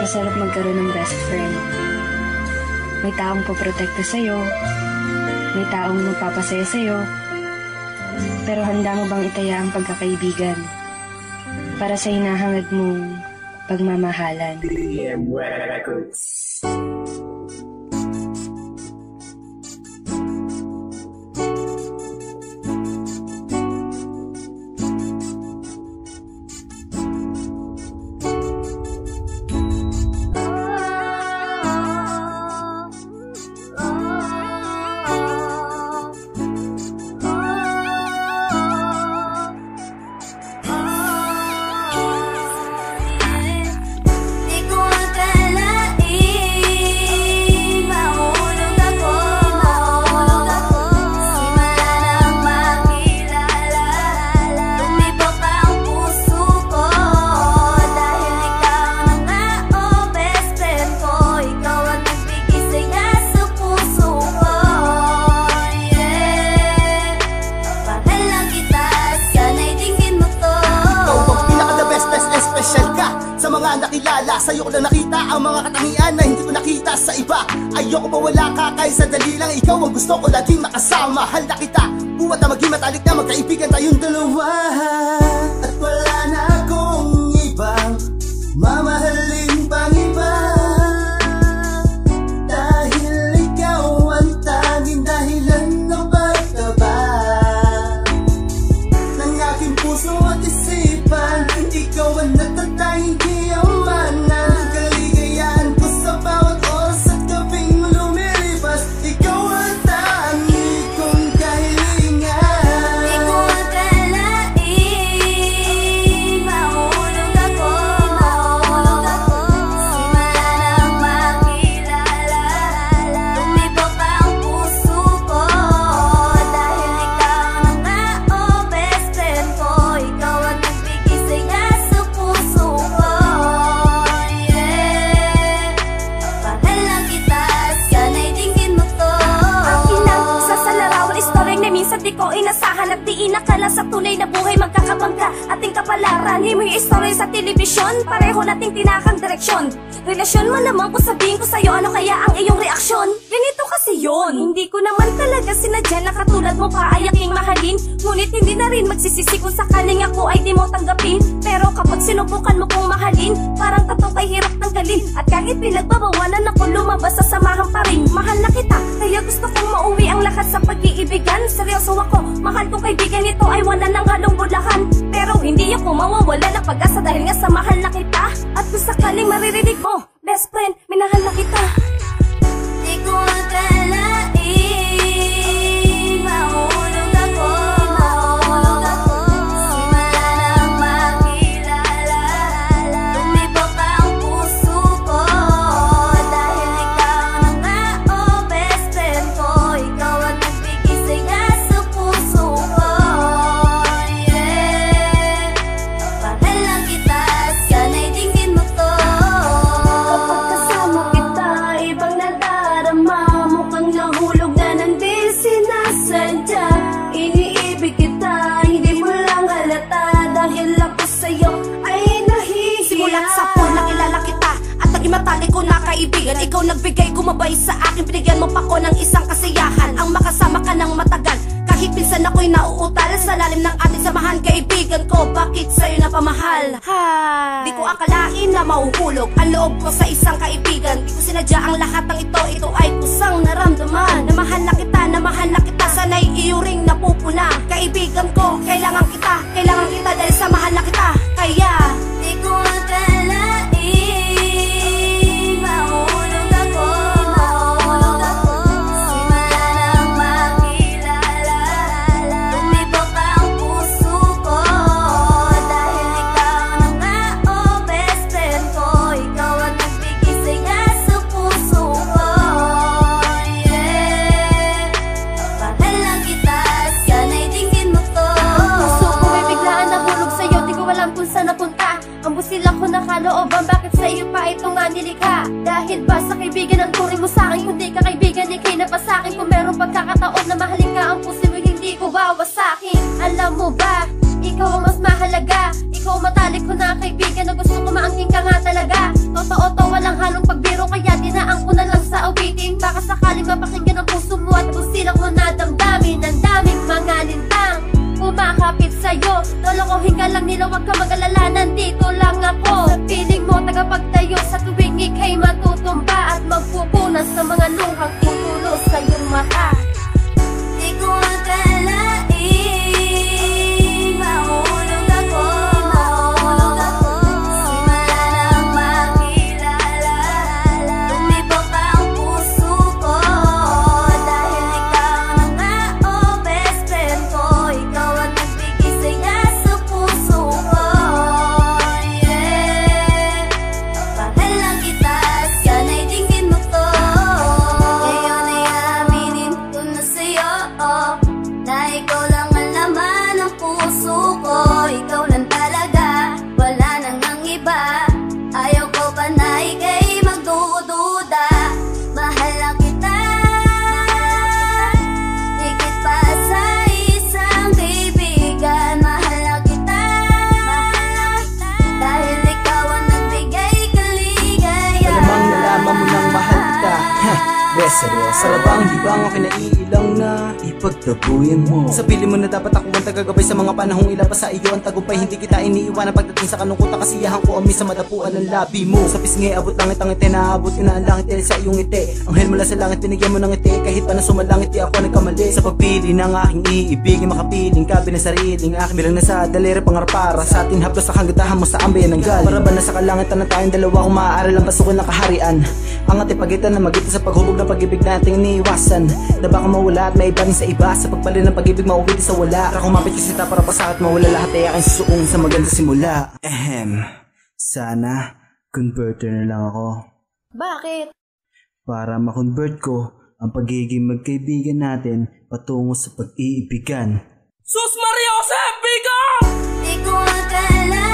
Masarap magkaroon ng best friend. May taong poprotekta sa'yo, may taong magpapasaya sa'yo, pero handa mo bang itaya ang pagkakaibigan para sa hinahangad mong pagmamahalan? DM Records. Nakilala, sa'yo ko lang nakita ang mga katangian na hindi ko nakita sa iba. Ayoko mawala ka kahit sandali lang, ikaw ang gusto ko laging makasama. Mahal na kita, buwat na maging matalik na magkaibigan tayong dalawa. At wala na akong ibang mamahalin pang iba, dahil ikaw ang tanging dahilan ng pagkaba ng aking puso at isipan. Ikaw ang natatanging di ko inasahan at di inakala sa tunay na buhay magkakabangga. Ating kapalaran, mo yung istorya sa telebisyon, pareho nating tinakang direksyon. Relasyon mo naman kung sabihin ko sa'yo, ano kaya ang iyong reaksyon? Ganito kasi yon. Hindi ko naman talaga sinadya na katulad mo pa ay aking mahalin. Ngunit hindi na rin magsisisi kung sakaling ako ay di mo tanggapin. Pero kapag sinubukan mo kong mahalin, parang tato kay hirap tanggalin. At kahit pinagbabawalan ako, lumabas sa samahan pa rin. Mahal na kita, kaya gusto kong mauwi ang lahat sa pag-iibigan. Seryoso ako, mahal kong kaibigan, ito ay wala ng halong bulahan. Pero hindi ako mawawala ng pag-asa dahil nga sa mahal na kita. At kung sakaling maririnig mo, best friend, minahal na kita. Di ko akalain mahulog ako, simula nang makilala. Tumibok ang puso ko dahil ikaw na nga, oh best friend ko. Ikaw ang nagbigay saya sa puso ko, yeah. Mahal lang kita, sana'y dinggin mo to. Kapag kasama kita, ibang nadarama. Mukhang nahulog na nandi sinasadya. Iniibig kita, hindi mo lang halata. Dahil ako sa'yo ay nahihiya. Simulat sa pool, nakilala kita at naging matalik ko na kaibigan. Ikaw nagbigay, gumabay sa akin, binigyan mo pa ko ng isang kasiyahan. Ang makasama ka ng matagal, kahit pinsan ako'y nauutal sa lalim ng ating samahan. Kaibigan ko, bakit sa'yo napamahal? Di ko akalain na mahuhulog ang loob ko sa isang kaibigan. Di ko sinadya ang lahat ng ito ay kusang naramdaman. Na mahal na kita, sana'y iyo ring napupuna. Kaibigan ko, kailangan kita dahil sa mahal na kita. Kaya di ko akalain mahulog ako, simula nang makilala. Tumibok ang puso ko dahil ikaw na nga, oh best friend ko. Ikaw ang nagbigay saya sa puso ko, yeah. Mahal lang kita, sana'y dinggin mo to. Puso ko may biglaan nahulog sa'yo, di ko alam kung saan napunta. Ang busil ako nakalooban, bakit sa iyo pa ito nga nilikha? Dahil ba sa kaibigan ang turing mo sa'kin? Kung di ka kaibigan, ikay na pa sa'kin. Kung merong pagkakataon na mahalin ka, ang puso mo hindi ko wawasakin. Alam mo ba, ikaw ang mas mahalaga. Ikaw matalik ko na kaibigan na gusto ko maangking ka nga talaga. Totoo to, seryoso. Para bang di ba ang kinaiilang na ipagtabuyan mo? Sabihin mo na dapat ako ang tagagabay sa mga panahong ilapas sa iyo ang tagumpay. Hindi kita iniiwanan pagdating sa kanungkutan, kasiyahan ko amis sa madapuan ng labi mo. Sa pisngi abot langit ang ngiti, naabot ko na ang langit dahil sa iyong ngiti. Anghel mula sa langit binigyan mo ng ngiti, kahit pa na sumalangit di ako nagkamali. Sa pagpili ng aking iibigin, makapiling ka binasariling aking bilang nasa daliri pangarap para sa atin. Haplos sa kagatahan mo sa ambayan ng galing. Para ba nasa kalangitan na tayong dalawa kung maaaral ang pasukin ng kaharian. Ang ating pagitan na magitan sa paghubog ng pag-ibig nating iniiwasan, na baka mawala at may iba rin sa iba. Sa pagpalin ng pag-ibig mauwi sa wala. Para kumapit kasi ta para pasakit mawala lahat ay aking susuong sa maganda simula. Sana converter na lang ako. Bakit? Para ma-convert ko ang pagiging magkaibigan natin patungo sa pag-iibigan. Sus Maria Jose, biga! Di ko akala